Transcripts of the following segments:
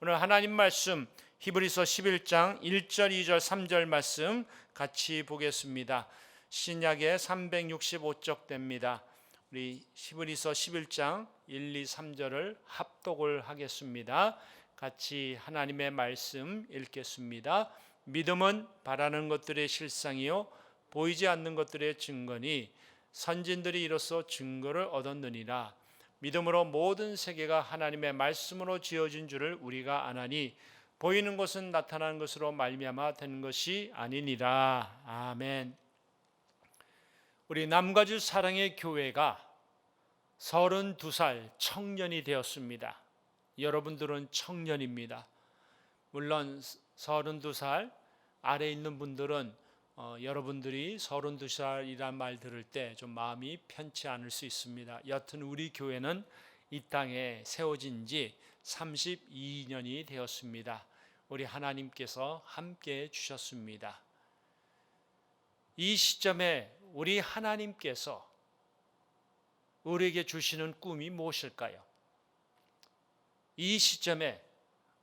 오늘 하나님 말씀 히브리서 11장 1절, 2절, 3절 말씀 같이 보겠습니다. 신약의 365쪽 됩니다. 우리 히브리서 11장 1, 2, 3절을 합독을 하겠습니다. 같이 하나님의 말씀 읽겠습니다. 믿음은 바라는 것들의 실상이요 보이지 않는 것들의 증거니 선진들이 이로써 증거를 얻었느니라. 믿음으로 모든 세계가 하나님의 말씀으로 지어진 줄을 우리가 아나니 보이는 것은 나타나는 것으로 말미암아 된 것이 아니니라. 아멘. 우리 남가주 사랑의 교회가 32살 청년이 되었습니다. 여러분들은 청년입니다. 물론 32살 아래 있는 분들은 여러분들이 32살이란 말 들을 때 좀 마음이 편치 않을 수 있습니다. 여튼 우리 교회는 이 땅에 세워진 지 32년이 되었습니다. 우리 하나님께서 함께 주셨습니다. 이 시점에 우리 하나님께서 우리에게 주시는 꿈이 무엇일까요? 이 시점에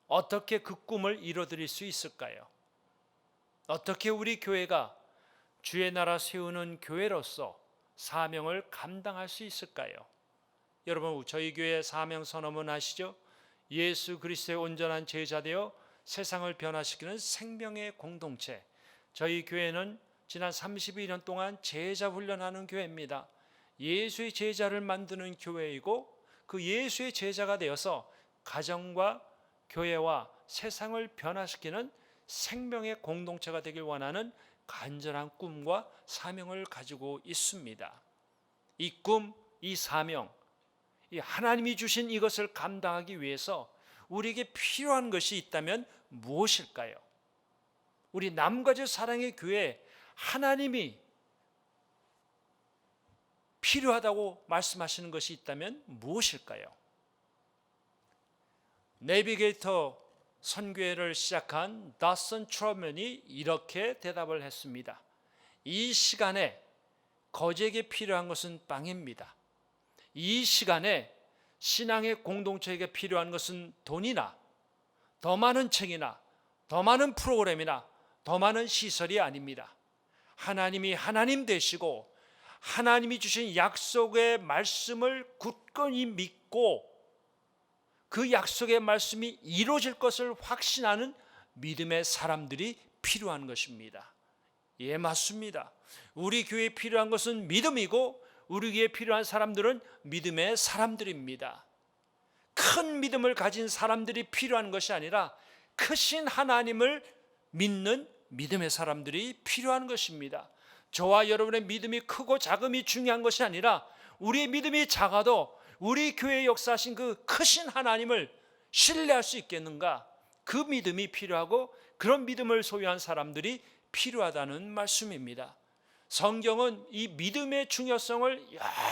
어떻게 그 꿈을 이뤄드릴 수 있을까요? 어떻게 우리 교회가 주의 나라 세우는 교회로서 사명을 감당할 수 있을까요? 여러분, 저희 교회 사명 선언문 아시죠? 예수 그리스도의 온전한 제자 되어 세상을 변화시키는 생명의 공동체. 저희 교회는 지난 32년 동안 제자 훈련하는 교회입니다. 예수의 제자를 만드는 교회이고 그 예수의 제자가 되어서 가정과 교회와 세상을 변화시키는 생명의 공동체가 되길 원하는 간절한 꿈과 사명을 가지고 있습니다. 이 꿈, 이 사명, 이 하나님이 주신 이것을 감당하기 위해서 우리에게 필요한 것이 있다면 무엇일까요? 우리 남가주 사랑의 교회 하나님이 필요하다고 말씀하시는 것이 있다면 무엇일까요? 내비게이터 선교회를 시작한 다슨 트러먼이 이렇게 대답을 했습니다. 이 시간에 거지에게 필요한 것은 빵입니다. 이 시간에 신앙의 공동체에게 필요한 것은 돈이나 더 많은 책이나 더 많은 프로그램이나 더 많은 시설이 아닙니다. 하나님이 하나님 되시고 하나님이 주신 약속의 말씀을 굳건히 믿고 그 약속의 말씀이 이루어질 것을 확신하는 믿음의 사람들이 필요한 것입니다. 예, 맞습니다. 우리 교회에 필요한 것은 믿음이고 우리 교회에 필요한 사람들은 믿음의 사람들입니다. 큰 믿음을 가진 사람들이 필요한 것이 아니라 크신 하나님을 믿는 믿음의 사람들이 필요한 것입니다. 저와 여러분의 믿음이 크고 작음이 중요한 것이 아니라 우리의 믿음이 작아도 우리 교회에 역사하신 그 크신 하나님을 신뢰할 수 있겠는가? 그 믿음이 필요하고 그런 믿음을 소유한 사람들이 필요하다는 말씀입니다. 성경은 이 믿음의 중요성을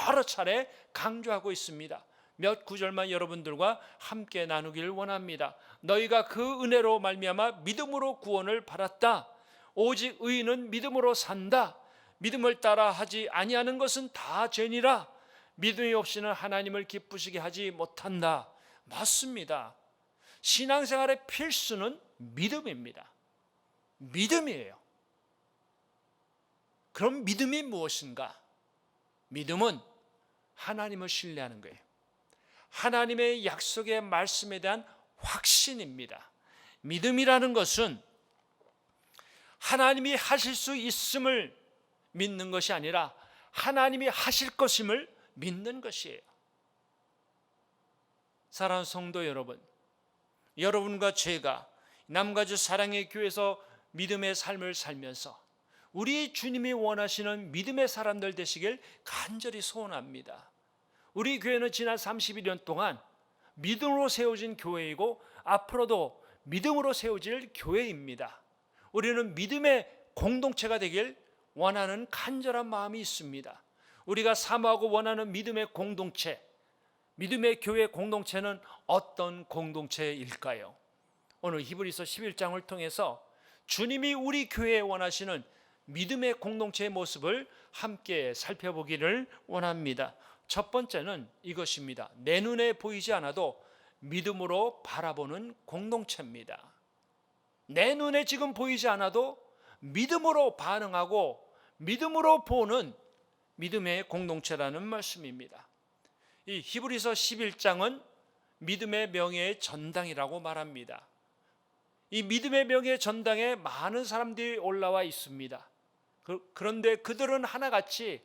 여러 차례 강조하고 있습니다. 몇 구절만 여러분들과 함께 나누기를 원합니다. 너희가 그 은혜로 말미암아 믿음으로 구원을 받았다. 오직 의인은 믿음으로 산다. 믿음을 따라 하지 아니하는 것은 다 죄니라. 믿음이 없이는 하나님을 기쁘시게 하지 못한다. 맞습니다. 신앙생활의 필수는 믿음입니다. 믿음이에요. 그럼 믿음이 무엇인가? 믿음은 하나님을 신뢰하는 거예요. 하나님의 약속의 말씀에 대한 확신입니다. 믿음이라는 것은 하나님이 하실 수 있음을 믿는 것이 아니라 하나님이 하실 것임을 믿는 것이에요. 사랑하는 성도 여러분, 여러분과 제가 남가주 사랑의 교회에서 믿음의 삶을 살면서 우리 주님이 원하시는 믿음의 사람들 되시길 간절히 소원합니다. 우리 교회는 지난 31년 동안 믿음으로 세워진 교회이고 앞으로도 믿음으로 세워질 교회입니다. 우리는 믿음의 공동체가 되길 원하는 간절한 마음이 있습니다. 우리가 사모하고 원하는 믿음의 공동체, 믿음의 교회 공동체는 어떤 공동체일까요? 오늘 히브리서 11장을 통해서 주님이 우리 교회에 원하시는 믿음의 공동체의 모습을 함께 살펴보기를 원합니다. 첫 번째는 이것입니다. 내 눈에 보이지 않아도 믿음으로 바라보는 공동체입니다. 내 눈에 지금 보이지 않아도 믿음으로 반응하고 믿음으로 보는 믿음의 공동체라는 말씀입니다. 이 히브리서 11장은 믿음의 명예의 전당이라고 말합니다. 이 믿음의 명예의 전당에 많은 사람들이 올라와 있습니다. 그런데 그들은 하나같이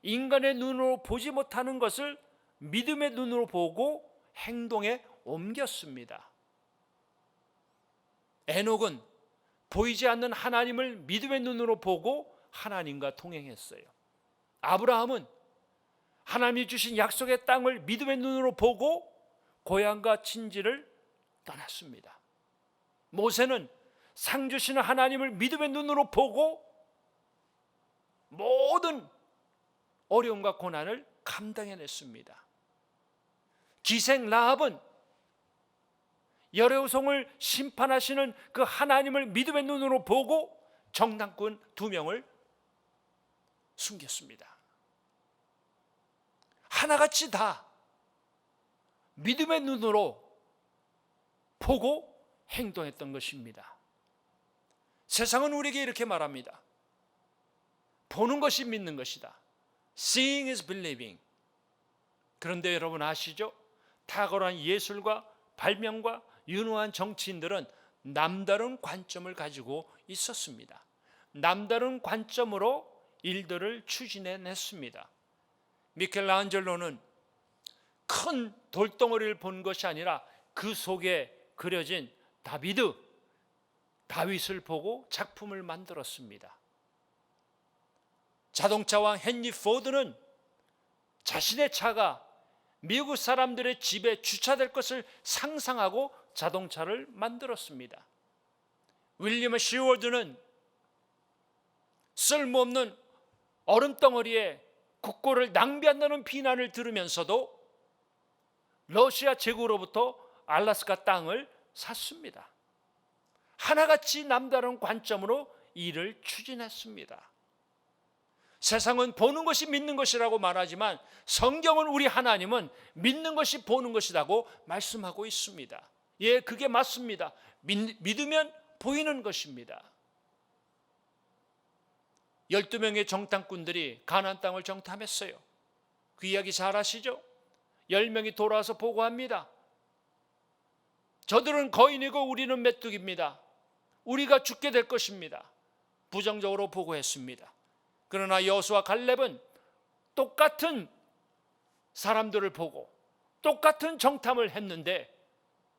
인간의 눈으로 보지 못하는 것을 믿음의 눈으로 보고 행동에 옮겼습니다. 에녹은 보이지 않는 하나님을 믿음의 눈으로 보고 하나님과 동행했어요. 아브라함은 하나님이 주신 약속의 땅을 믿음의 눈으로 보고 고향과 친지를 떠났습니다. 모세는 상 주시는 하나님을 믿음의 눈으로 보고 모든 어려움과 고난을 감당해냈습니다. 기생 라합은 여리고성을 심판하시는 그 하나님을 믿음의 눈으로 보고 정탐꾼 2명을 숨겼습니다. 하나같이 다 믿음의 눈으로 보고 행동했던 것입니다. 세상은 우리에게 이렇게 말합니다. 보는 것이 믿는 것이다. Seeing is believing. 그런데 여러분 아시죠? 탁월한 예술과 발명과 유능한 정치인들은 남다른 관점을 가지고 있었습니다. 남다른 관점으로 일들을 추진해냈습니다. 미켈란젤로는 큰 돌덩어리를 본 것이 아니라 그 속에 그려진 다윗을 보고 작품을 만들었습니다. 자동차왕 헨리 포드는 자신의 차가 미국 사람들의 집에 주차될 것을 상상하고 자동차를 만들었습니다. 윌리엄 시워드는 쓸모없는 얼음덩어리에 국고를 낭비한다는 비난을 들으면서도 러시아 제국으로부터 알래스카 땅을 샀습니다. 하나같이 남다른 관점으로 일을 추진했습니다. 세상은 보는 것이 믿는 것이라고 말하지만 성경은 우리 하나님은 믿는 것이 보는 것이라고 말씀하고 있습니다. 예, 그게 맞습니다. 믿으면 보이는 것입니다. 12명의 정탐꾼들이 가나안 땅을 정탐했어요. 그 이야기 잘 아시죠? 10명이 돌아와서 보고합니다. 저들은 거인이고 우리는 메뚜기입니다. 우리가 죽게 될 것입니다. 부정적으로 보고했습니다. 그러나 여호수아 갈렙은 똑같은 사람들을 보고 똑같은 정탐을 했는데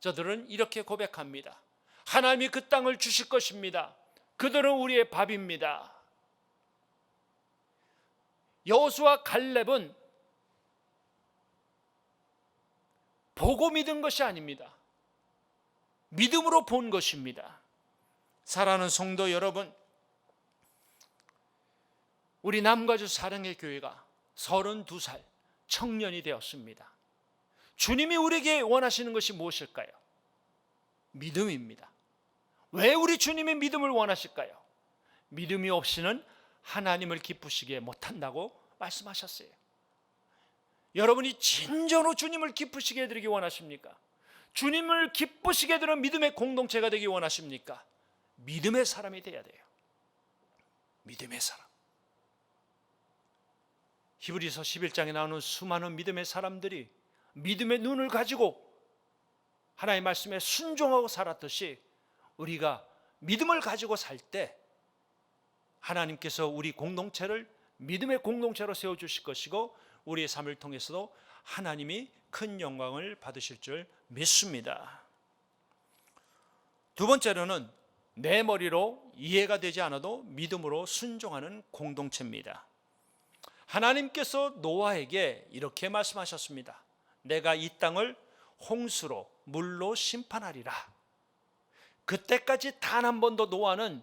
저들은 이렇게 고백합니다. 하나님이 그 땅을 주실 것입니다. 그들은 우리의 밥입니다. 여호수아 갈렙은 보고 믿은 것이 아닙니다. 믿음으로 본 것입니다. 사랑하는 성도 여러분, 우리 남가주 사랑의 교회가 32살 청년이 되었습니다. 주님이 우리에게 원하시는 것이 무엇일까요? 믿음입니다. 왜 우리 주님이 믿음을 원하실까요? 믿음이 없이는 하나님을 기쁘시게 못한다고 말씀하셨어요. 여러분이 진정으로 주님을 기쁘시게 해드리기 원하십니까? 주님을 기쁘시게 해드리는 믿음의 공동체가 되기 원하십니까? 믿음의 사람이 돼야 돼요. 믿음의 사람. 히브리서 11장에 나오는 수많은 믿음의 사람들이 믿음의 눈을 가지고 하나님의 말씀에 순종하고 살았듯이 우리가 믿음을 가지고 살 때 하나님께서 우리 공동체를 믿음의 공동체로 세워주실 것이고 우리의 삶을 통해서도 하나님이 큰 영광을 받으실 줄 믿습니다. 두 번째로는 내 머리로 이해가 되지 않아도 믿음으로 순종하는 공동체입니다. 하나님께서 노아에게 이렇게 말씀하셨습니다. 내가 이 땅을 홍수로 물로 심판하리라. 그때까지 단 한 번도 노아는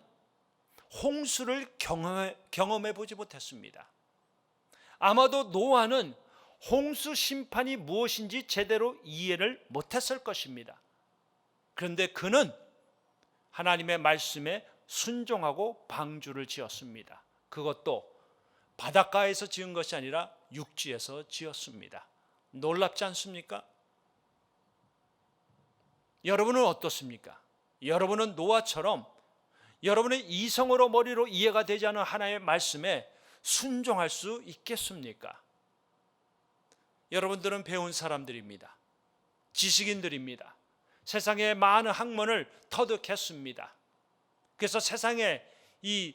홍수를 경험해 보지 못했습니다. 아마도 노아는 홍수 심판이 무엇인지 제대로 이해를 못했을 것입니다. 그런데 그는 하나님의 말씀에 순종하고 방주를 지었습니다. 그것도 바닷가에서 지은 것이 아니라 육지에서 지었습니다. 놀랍지 않습니까? 여러분은 어떻습니까? 여러분은 노아처럼 여러분의 이성으로 머리로 이해가 되지 않은 하나님의 말씀에 순종할 수 있겠습니까? 여러분들은 배운 사람들입니다. 지식인들입니다. 세상에 많은 학문을 터득했습니다. 그래서 세상에 이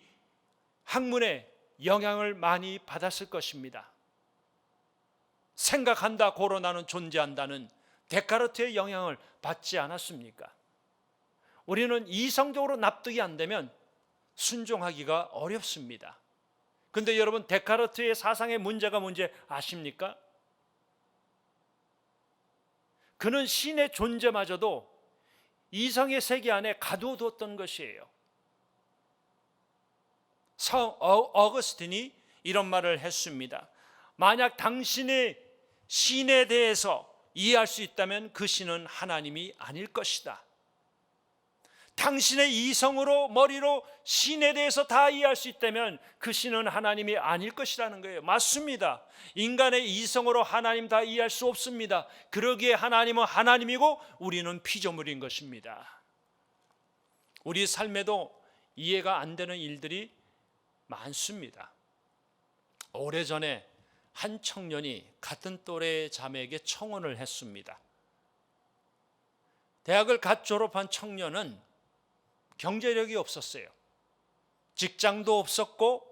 학문에 영향을 많이 받았을 것입니다. 생각한다 고로 나는 존재한다는 데카르트의 영향을 받지 않았습니까? 우리는 이성적으로 납득이 안 되면 순종하기가 어렵습니다. 그런데 여러분, 데카르트의 사상의 문제가 뭔지 아십니까? 그는 신의 존재마저도 이성의 세계 안에 가두어두었던 것이에요. 성 어거스틴이 이런 말을 했습니다. 만약 당신이 신에 대해서 이해할 수 있다면 그 신은 하나님이 아닐 것이다. 당신의 이성으로 머리로 신에 대해서 다 이해할 수 있다면 그 신은 하나님이 아닐 것이라는 거예요. 맞습니다. 인간의 이성으로 하나님 다 이해할 수 없습니다. 그러기에 하나님은 하나님이고 우리는 피조물인 것입니다. 우리 삶에도 이해가 안 되는 일들이 많습니다. 오래전에 한 청년이 같은 또래의 자매에게 청혼을 했습니다. 대학을 갓 졸업한 청년은 경제력이 없었어요. 직장도 없었고,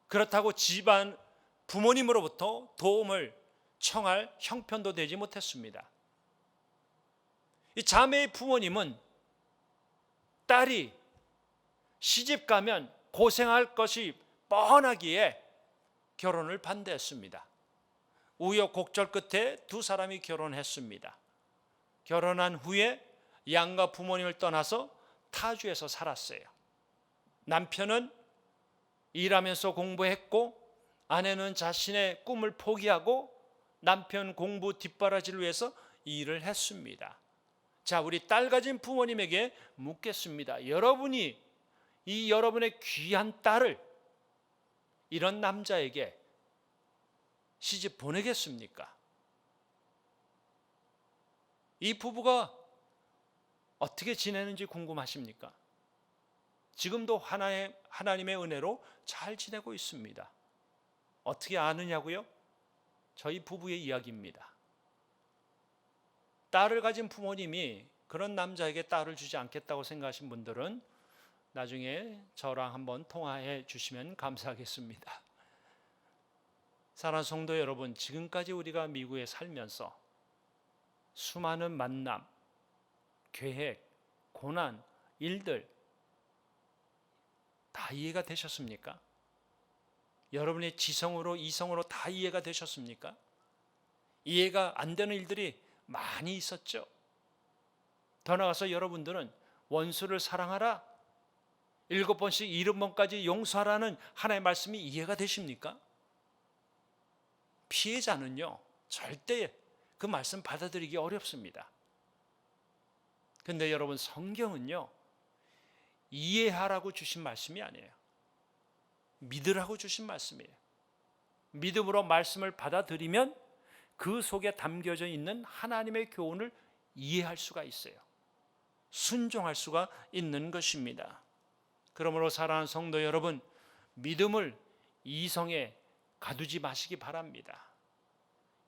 그렇다고 집안 부모님으로부터 도움을 청할 형편도 되지 못했습니다. 이 자매의 부모님은 딸이 시집 가면 고생할 것이 뻔하기에 결혼을 반대했습니다. 우여곡절 끝에 두 사람이 결혼했습니다. 결혼한 후에 양가 부모님을 떠나서 타주에서 살았어요. 남편은 일하면서 공부했고, 아내는 자신의 꿈을 포기하고 남편 공부 뒷바라지를 위해서 일을 했습니다. 자, 우리 딸 가진 부모님에게 묻겠습니다. 여러분이 이 여러분의 귀한 딸을 이런 남자에게 시집 보내겠습니까? 이 부부가 어떻게 지내는지 궁금하십니까? 지금도 하나님의 은혜로 잘 지내고 있습니다. 어떻게 아느냐고요? 저희 부부의 이야기입니다. 딸을 가진 부모님이 그런 남자에게 딸을 주지 않겠다고 생각하신 분들은 나중에 저랑 한번 통화해 주시면 감사하겠습니다. 사랑하는 성도 여러분, 지금까지 우리가 미국에 살면서 수많은 만남, 계획, 고난, 일들 다 이해가 되셨습니까? 여러분의 지성으로 이성으로 다 이해가 되셨습니까? 이해가 안 되는 일들이 많이 있었죠. 더 나아가서 여러분들은 원수를 사랑하라, 7번씩 70번까지 용서하라는 하나님의 말씀이 이해가 되십니까? 피해자는요, 절대 그 말씀 받아들이기 어렵습니다. 근데 여러분, 성경은요, 이해하라고 주신 말씀이 아니에요. 믿으라고 주신 말씀이에요. 믿음으로 말씀을 받아들이면 그 속에 담겨져 있는 하나님의 교훈을 이해할 수가 있어요. 순종할 수가 있는 것입니다. 그러므로 사랑하는 성도 여러분, 믿음을 이성에 가두지 마시기 바랍니다.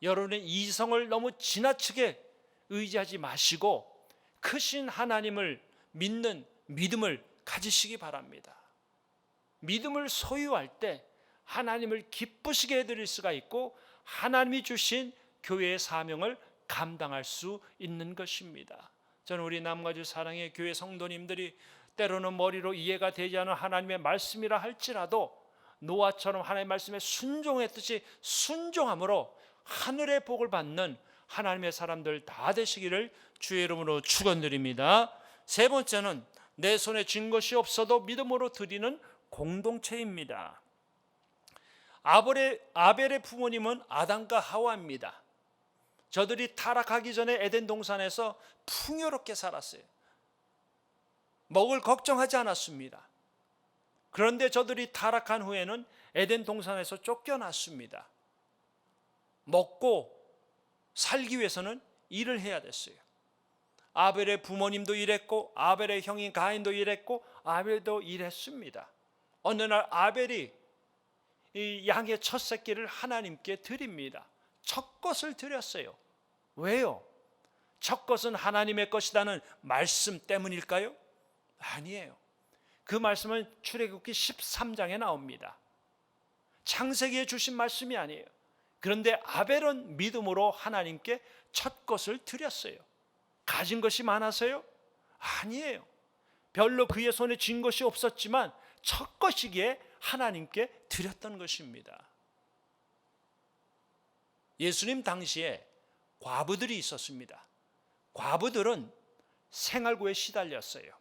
여러분의 이성을 너무 지나치게 의지하지 마시고 크신 하나님을 믿는 믿음을 가지시기 바랍니다. 믿음을 소유할 때 하나님을 기쁘시게 해드릴 수가 있고 하나님이 주신 교회의 사명을 감당할 수 있는 것입니다. 저는 우리 남가주 사랑의 교회 성도님들이 때로는 머리로 이해가 되지 않은 하나님의 말씀이라 할지라도 노아처럼 하나님의 말씀에 순종했듯이 순종함으로 하늘의 복을 받는 하나님의 사람들 다 되시기를 주의 이름으로 축원드립니다. 세 번째는 내 손에 쥔 것이 없어도 믿음으로 드리는 공동체입니다. 아벨의 부모님은 아담과 하와입니다. 저들이 타락하기 전에 에덴 동산에서 풍요롭게 살았어요. 먹을 걱정하지 않았습니다. 그런데 저들이 타락한 후에는 에덴 동산에서 쫓겨났습니다. 먹고 살기 위해서는 일을 해야 됐어요. 아벨의 부모님도 일했고 아벨의 형인 가인도 일했고 아벨도 일했습니다. 어느 날 아벨이 이 양의 첫 새끼를 하나님께 드립니다. 첫 것을 드렸어요. 왜요? 첫 것은 하나님의 것이라는 말씀 때문일까요? 아니에요. 그 말씀은 출애굽기 13장에 나옵니다. 창세기에 주신 말씀이 아니에요. 그런데 아벨은 믿음으로 하나님께 첫 것을 드렸어요. 가진 것이 많아서요? 아니에요. 별로 그의 손에 쥔 것이 없었지만 첫 것이기에 하나님께 드렸던 것입니다. 예수님 당시에 과부들이 있었습니다. 과부들은 생활고에 시달렸어요.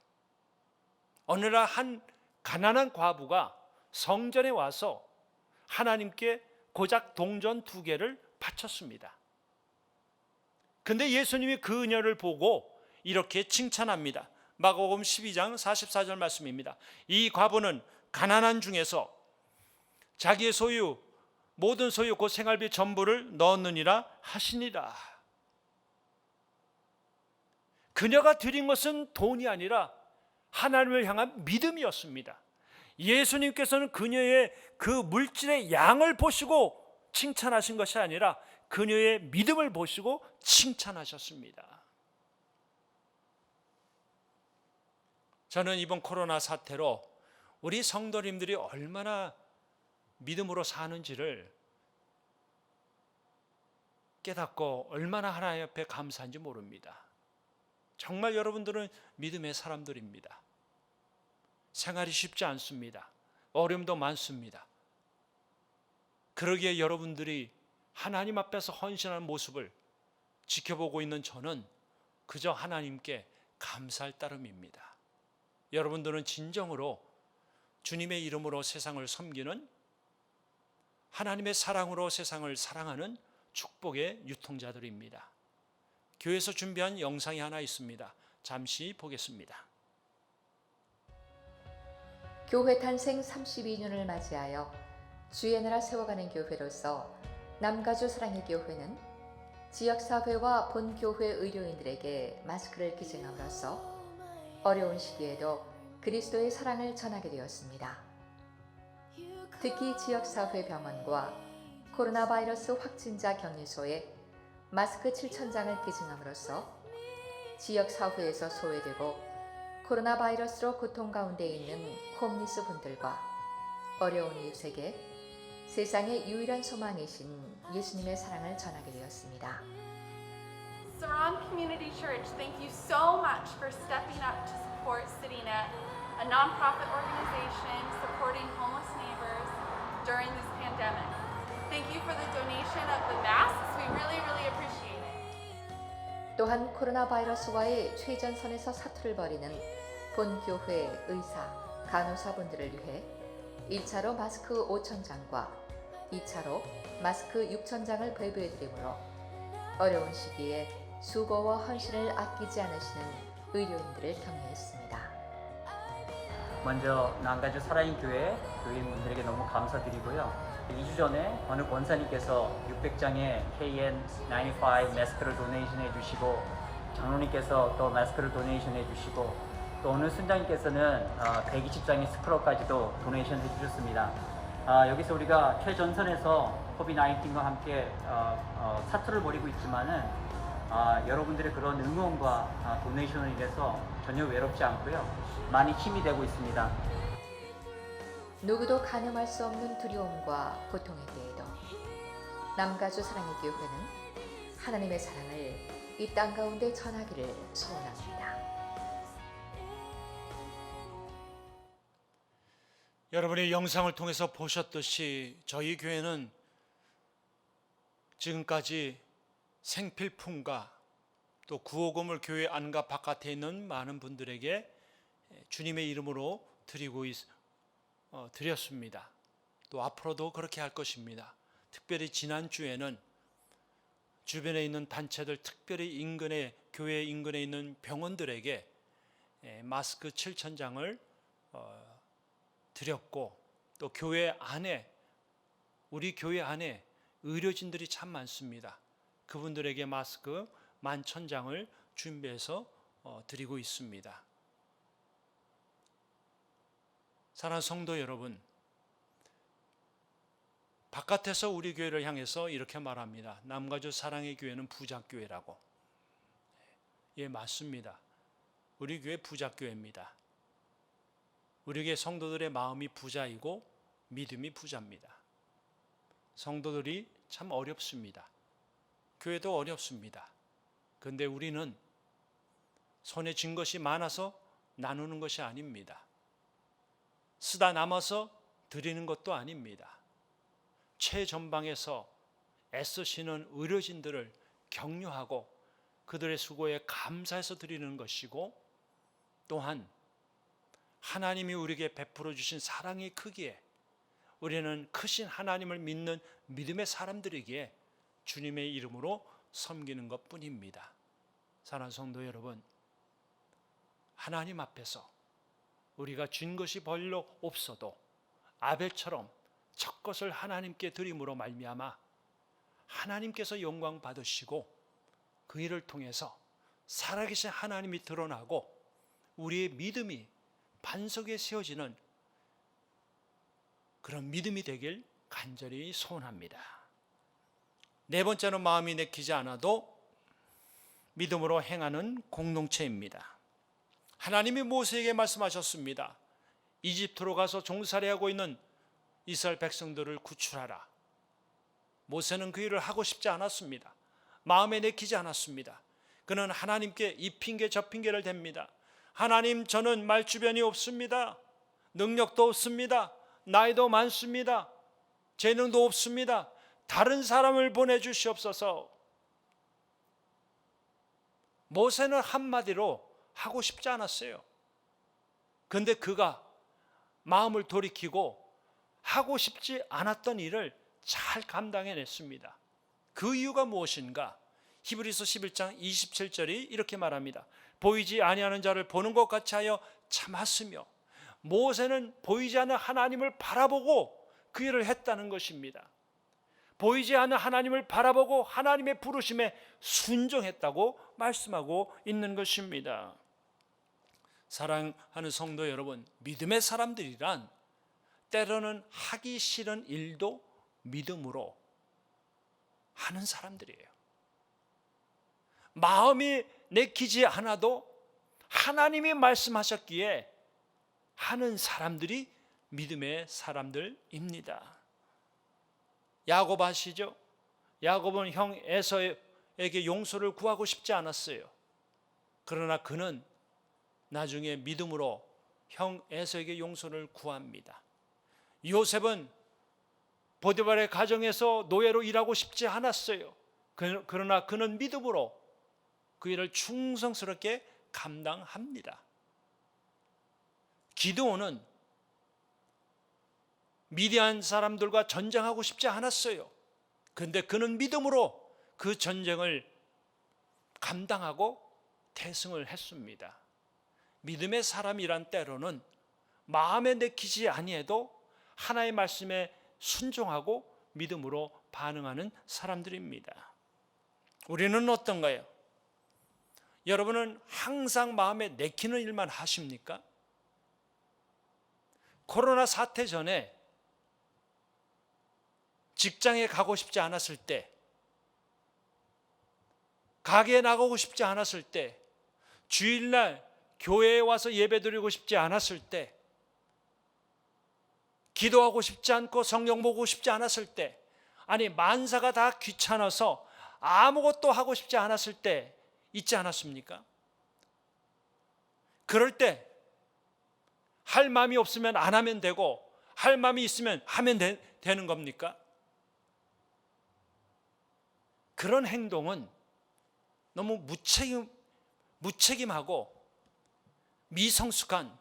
어느 날 한 가난한 과부가 성전에 와서 하나님께 고작 동전 2개를 바쳤습니다. 근데 예수님이 그녀를 보고 이렇게 칭찬합니다. 마가복음 12장 44절 말씀입니다. 이 과부는 가난한 중에서 자기의 소유 모든 소유 곧 생활비 전부를 넣었느니라 하시니라. 그녀가 드린 것은 돈이 아니라 하나님을 향한 믿음이었습니다. 예수님께서는 그녀의 그 물질의 양을 보시고 칭찬하신 것이 아니라 그녀의 믿음을 보시고 칭찬하셨습니다. 저는 이번 코로나 사태로 우리 성도님들이 얼마나 믿음으로 사는지를 깨닫고 얼마나 하나님 앞에 감사한지 모릅니다. 정말 여러분들은 믿음의 사람들입니다. 생활이 쉽지 않습니다. 어려움도 많습니다. 그러기에 여러분들이 하나님 앞에서 헌신하는 모습을 지켜보고 있는 저는 그저 하나님께 감사할 따름입니다. 여러분들은 진정으로 주님의 이름으로 세상을 섬기는 하나님의 사랑으로 세상을 사랑하는 축복의 유통자들입니다. 교회에서 준비한 영상이 하나 있습니다. 잠시 보겠습니다. 교회 탄생 32년을 맞이하여 주의 나라 세워가는 교회로서 남가주 사랑의 교회는 지역사회와 본교회 의료인들에게 마스크를 기증함으로써 어려운 시기에도 그리스도의 사랑을 전하게 되었습니다. 특히 지역사회 병원과 코로나 바이러스 확진자 격리소에 마스크 7,000장을 기증함으로써 지역사회에서 소외되고 코로나 바이러스로 고통 가운데 있는 홈리스 분들과 어려운 이웃에게 세상의 유일한 소망이신 예수님의 사랑을 전하게 되었습니다. Saran Community Church, thank you so much for stepping up to support CityNet, a nonprofit organization supporting homeless neighbors during this pandemic. Thank you for the donation of the masks. We really appreciate it. 또한 코로나 바이러스와의 최전선에서 사투를 벌이는 본교회 의사, 간호사분들을 위해 1차로 마스크 5,000장과 2차로 마스크 6,000장을 배부해드리므로 어려운 시기에 수고와 헌신을 아끼지 않으시는 의료인들을 격려했습니다. 먼저 남가주 사랑의 교회 교인분들에게 너무 감사드리고요. 2주 전에 어느 권사님께서 600장의 KN95 마스크를 도네이션 해주시고 장로님께서 또 마스크를 도네이션 해주시고 또 어느 순장님께서는 120장의 스크럽까지도 도네이션 해주셨습니다. 여기서 우리가 최전선에서 코비드-19과 함께 사투를 벌이고 있지만은 여러분들의 그런 응원과 도네이션을 인해서 전혀 외롭지 않고요. 많이 힘이 되고 있습니다. 누구도 가늠할 수 없는 두려움과 고통에 대해도 남가주 사랑의 교회는 하나님의 사랑을 이 땅 가운데 전하기를 소원합니다. 여러분이 영상을 통해서 보셨듯이 저희 교회는 지금까지 생필품과 또 구호금을 교회 안과 바깥에 있는 많은 분들에게 주님의 이름으로 드렸습니다. 또 앞으로도 그렇게 할 것입니다. 특별히 지난주에는 주변에 있는 단체들, 특별히 교회 인근에 있는 병원들에게 마스크 7,000장을 드렸고 또 우리 교회 안에 의료진들이 참 많습니다. 그분들에게 마스크 11,000장을 준비해서 드리고 있습니다. 사랑하는 성도 여러분, 바깥에서 우리 교회를 향해서 이렇게 말합니다. 남가주 사랑의 교회는 부자교회라고. 예, 맞습니다. 우리 교회 부자교회입니다. 우리 교회 성도들의 마음이 부자이고 믿음이 부자입니다. 성도들이 참 어렵습니다. 교회도 어렵습니다. 그런데 우리는 손에 쥔 것이 많아서 나누는 것이 아닙니다. 쓰다 남아서 드리는 것도 아닙니다. 최전방에서 애쓰시는 의료진들을 격려하고 그들의 수고에 감사해서 드리는 것이고, 또한 하나님이 우리에게 베풀어 주신 사랑의 크기에 우리는 크신 하나님을 믿는 믿음의 사람들에게 주님의 이름으로 섬기는 것뿐입니다. 사랑하는 성도 여러분, 하나님 앞에서 우리가 준 것이 별로 없어도 아벨처럼 첫 것을 하나님께 드림으로 말미암아 하나님께서 영광 받으시고 그 일을 통해서 살아계신 하나님이 드러나고 우리의 믿음이 반석에 세워지는 그런 믿음이 되길 간절히 소원합니다. 네 번째는 마음이 내키지 않아도 믿음으로 행하는 공동체입니다. 하나님이 모세에게 말씀하셨습니다. 이집트로 가서 종살이하고 있는 이스라엘 백성들을 구출하라. 모세는 그 일을 하고 싶지 않았습니다. 마음에 내키지 않았습니다. 그는 하나님께 이 핑계 저 핑계를 댑니다. 하나님, 저는 말주변이 없습니다. 능력도 없습니다. 나이도 많습니다. 재능도 없습니다. 다른 사람을 보내주시옵소서. 모세는 한마디로 하고 싶지 않았어요. 그런데 그가 마음을 돌이키고 하고 싶지 않았던 일을 잘 감당해냈습니다. 그 이유가 무엇인가? 히브리서 11장 27절이 이렇게 말합니다. 보이지 아니하는 자를 보는 것 같이 하여 참았으며. 모세는 보이지 않는 하나님을 바라보고 그 일을 했다는 것입니다. 보이지 않는 하나님을 바라보고 하나님의 부르심에 순종했다고 말씀하고 있는 것입니다. 사랑하는 성도 여러분, 믿음의 사람들이란 때로는 하기 싫은 일도 믿음으로 하는 사람들이에요. 마음이 내키지 않아도 하나님이 말씀하셨기에 하는 사람들이 믿음의 사람들입니다. 야곱 아시죠? 야곱은 형 에서에게 용서를 구하고 싶지 않았어요. 그러나 그는 나중에 믿음으로 형 에서에게 용서를 구합니다. 요셉은 보디발의 가정에서 노예로 일하고 싶지 않았어요. 그러나 그는 믿음으로 그 일을 충성스럽게 감당합니다. 기드온은 미디안 사람들과 전쟁하고 싶지 않았어요. 그런데 그는 믿음으로 그 전쟁을 감당하고 대승을 했습니다. 믿음의 사람이란 때로는 마음에 내키지 아니해도 하나의 말씀에 순종하고 믿음으로 반응하는 사람들입니다. 우리는 어떤가요? 여러분은 항상 마음에 내키는 일만 하십니까? 코로나 사태 전에 직장에 가고 싶지 않았을 때, 가게에 나가고 싶지 않았을 때, 주일날 교회에 와서 예배드리고 싶지 않았을 때, 기도하고 싶지 않고 성경 보고 싶지 않았을 때, 아니 만사가 다 귀찮아서 아무것도 하고 싶지 않았을 때 있지 않았습니까? 그럴 때 할 마음이 없으면 안 하면 되고 할 마음이 있으면 하면 되는 겁니까? 그런 행동은 너무 무책임하고 미성숙한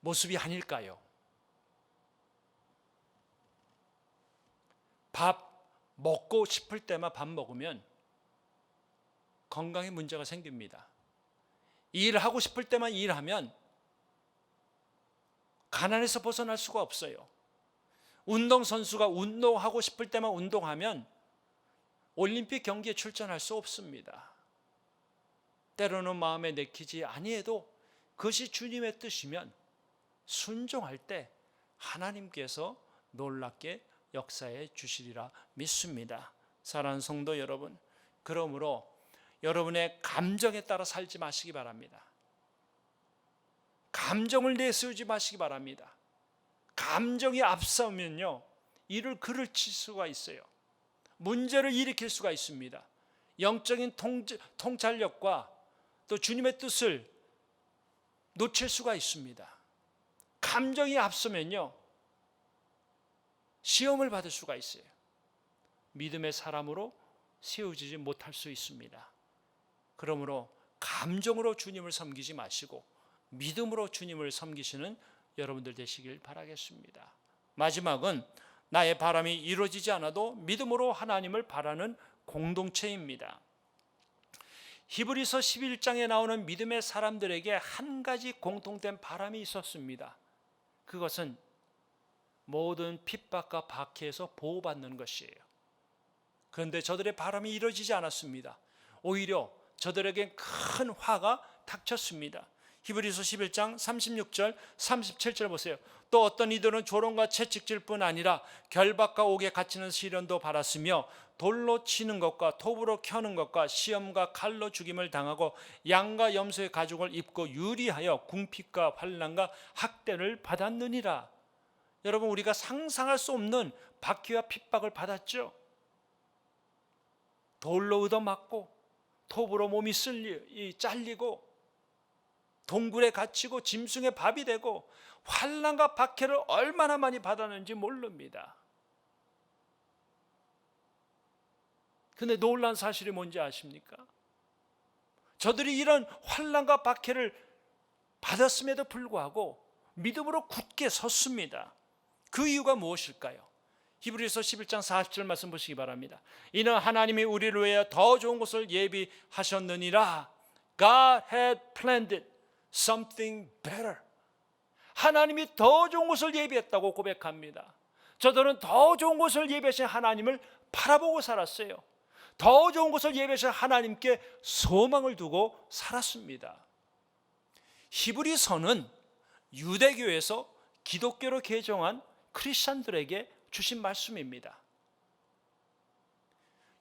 모습이 아닐까요? 밥 먹고 싶을 때만 밥 먹으면 건강에 문제가 생깁니다. 일하고 싶을 때만 일하면 가난에서 벗어날 수가 없어요. 운동선수가 운동하고 싶을 때만 운동하면 올림픽 경기에 출전할 수 없습니다. 때로는 마음에 내키지 아니해도 그것이 주님의 뜻이면 순종할 때 하나님께서 놀랍게 역사해 주시리라 믿습니다. 사랑하는 성도 여러분, 그러므로 여러분의 감정에 따라 살지 마시기 바랍니다. 감정을 내세우지 마시기 바랍니다. 감정이 앞서면요, 이를 그르칠 수가 있어요. 문제를 일으킬 수가 있습니다. 영적인 통찰력과 또 주님의 뜻을 놓칠 수가 있습니다. 감정이 앞서면요, 시험을 받을 수가 있어요. 믿음의 사람으로 세워지지 못할 수 있습니다. 그러므로 감정으로 주님을 섬기지 마시고 믿음으로 주님을 섬기시는 여러분들 되시길 바라겠습니다. 마지막은 나의 바람이 이루어지지 않아도 믿음으로 하나님을 바라는 공동체입니다. 히브리서 11장에 나오는 믿음의 사람들에게 한 가지 공통된 바람이 있었습니다. 그것은 모든 핍박과 박해에서 보호받는 것이에요. 그런데 저들의 바람이 이루어지지 않았습니다. 오히려 저들에게 큰 화가 닥쳤습니다. 히브리서 11장 36절 37절 보세요. 또 어떤 이들은 조롱과 채찍질 뿐 아니라 결박과 옥에 갇히는 시련도 받았으며 돌로 치는 것과 톱으로 켜는 것과 시험과 칼로 죽임을 당하고 양과 염소의 가죽을 입고 유리하여 궁핍과 환난과 학대를 받았느니라. 여러분, 우리가 상상할 수 없는 박해와 핍박을 받았죠. 돌로 얻어맞고 톱으로 몸이 잘리고 동굴에 갇히고 짐승의 밥이 되고 환난과 박해를 얼마나 많이 받았는지 모릅니다. 근데 놀라운 사실이 뭔지 아십니까? 저들이 이런 환난과 박해를 받았음에도 불구하고 믿음으로 굳게 섰습니다. 그 이유가 무엇일까요? 히브리서 11장 40절 말씀 보시기 바랍니다. 이는 하나님이 우리를 위해 더 좋은 것을 예비하셨느니라. God had planned something better. 하나님이 더 좋은 것을 예비했다고 고백합니다. 저들은 더 좋은 것을 예비하신 하나님을 바라보고 살았어요. 더 좋은 것을 예비하신 하나님께 소망을 두고 살았습니다. 히브리서는 유대교에서 기독교로 개종한 크리스찬들에게 주신 말씀입니다.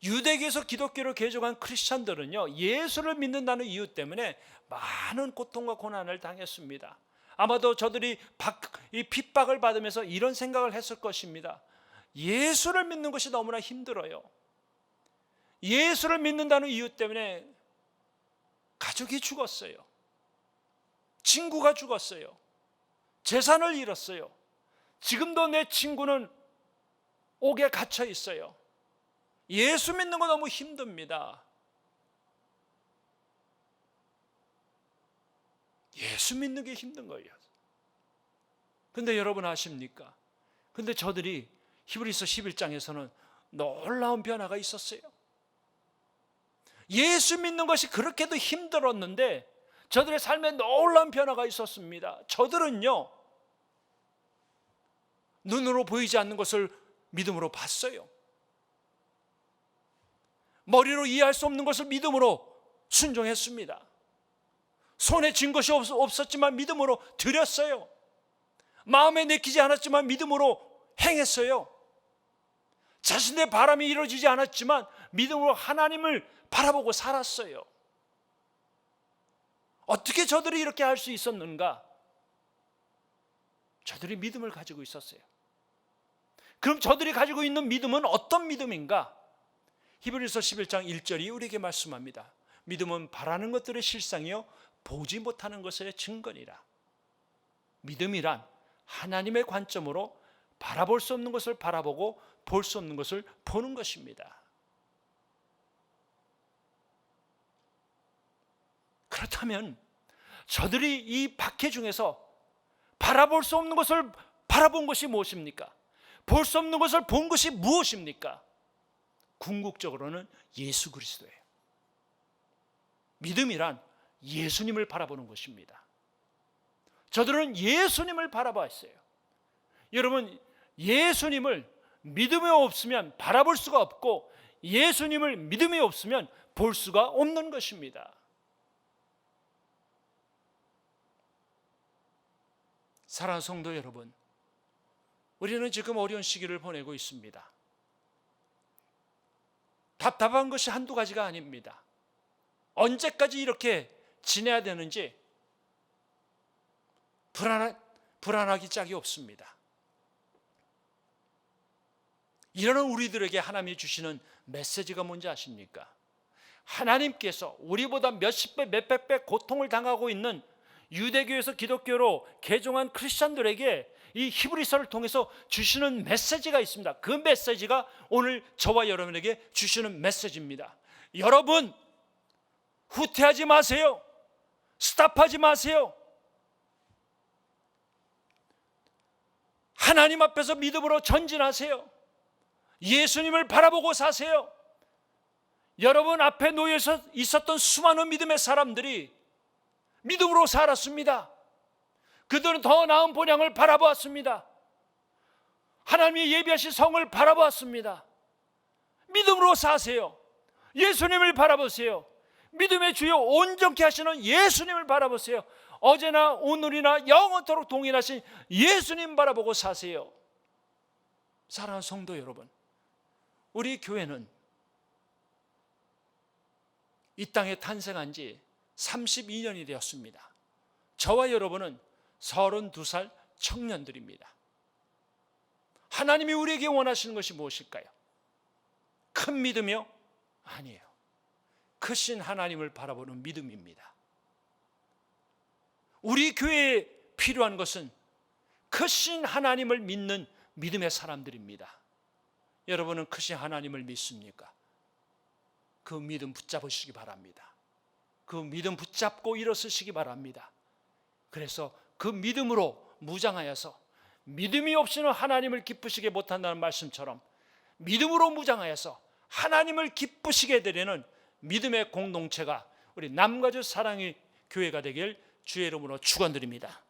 유대교에서 기독교로 개종한 크리스찬들은요, 예수를 믿는다는 이유 때문에 많은 고통과 고난을 당했습니다. 아마도 저들이 이 핍박을 받으면서 이런 생각을 했을 것입니다. 예수를 믿는 것이 너무나 힘들어요. 예수를 믿는다는 이유 때문에 가족이 죽었어요. 친구가 죽었어요. 재산을 잃었어요. 지금도 내 친구는 옥에 갇혀 있어요. 예수 믿는 거 너무 힘듭니다. 예수 믿는 게 힘든 거예요. 근데 여러분 아십니까? 근데 저들이 히브리서 11장에서는 놀라운 변화가 있었어요. 예수 믿는 것이 그렇게도 힘들었는데 저들의 삶에 놀라운 변화가 있었습니다. 저들은요, 눈으로 보이지 않는 것을 믿음으로 봤어요. 머리로 이해할 수 없는 것을 믿음으로 순종했습니다. 손에 쥔 것이 없었지만 믿음으로 드렸어요. 마음에 내키지 않았지만 믿음으로 행했어요. 자신의 바람이 이루어지지 않았지만 믿음으로 하나님을 바라보고 살았어요. 어떻게 저들이 이렇게 할 수 있었는가? 저들이 믿음을 가지고 있었어요. 그럼 저들이 가지고 있는 믿음은 어떤 믿음인가? 히브리서 11장 1절이 우리에게 말씀합니다. 믿음은 바라는 것들의 실상이요 보지 못하는 것의 증거니라. 믿음이란 하나님의 관점으로 바라볼 수 없는 것을 바라보고 볼 수 없는 것을 보는 것입니다. 그렇다면 저들이 이 박해 중에서 바라볼 수 없는 것을 바라본 것이 무엇입니까? 볼 수 없는 것을 본 것이 무엇입니까? 궁극적으로는 예수 그리스도예요. 믿음이란 예수님을 바라보는 것입니다. 저들은 예수님을 바라봤어요. 여러분, 예수님을 믿음이 없으면 바라볼 수가 없고 예수님을 믿음이 없으면 볼 수가 없는 것입니다. 사랑하는 성도 여러분, 우리는 지금 어려운 시기를 보내고 있습니다. 답답한 것이 한두 가지가 아닙니다. 언제까지 이렇게 지내야 되는지 불안하기 짝이 없습니다. 이러는 우리들에게 하나님이 주시는 메시지가 뭔지 아십니까? 하나님께서 우리보다 몇십 배, 몇백 배 고통을 당하고 있는 유대교에서 기독교로 개종한 크리스천들에게 이 히브리서를 통해서 주시는 메시지가 있습니다. 그 메시지가 오늘 저와 여러분에게 주시는 메시지입니다. 여러분, 후퇴하지 마세요. 스탑하지 마세요. 하나님 앞에서 믿음으로 전진하세요. 예수님을 바라보고 사세요. 여러분 앞에 놓여 있었던 수많은 믿음의 사람들이 믿음으로 살았습니다. 그들은 더 나은 본향을 바라보았습니다. 하나님이 예비하신 성을 바라보았습니다. 믿음으로 사세요. 예수님을 바라보세요. 믿음의 주요 온전케 하시는 예수님을 바라보세요. 어제나 오늘이나 영원토록 동일하신 예수님 바라보고 사세요. 사랑하는 성도 여러분, 우리 교회는 이 땅에 탄생한 지 32년이 되었습니다. 저와 여러분은 32살 청년들입니다. 하나님이 우리에게 원하시는 것이 무엇일까요? 큰 믿음이요? 아니에요. 크신 하나님을 바라보는 믿음입니다. 우리 교회에 필요한 것은 크신 하나님을 믿는 믿음의 사람들입니다. 여러분은 크신 하나님을 믿습니까? 그 믿음 붙잡으시기 바랍니다. 그 믿음 붙잡고 일어서시기 바랍니다. 그래서 그 믿음으로 무장하여서 믿음이 없이는 하나님을 기쁘시게 못한다는 말씀처럼 믿음으로 무장하여서 하나님을 기쁘시게 되려는 믿음의 공동체가 우리 남가주 사랑의 교회가 되길 주의 이름으로 축원드립니다.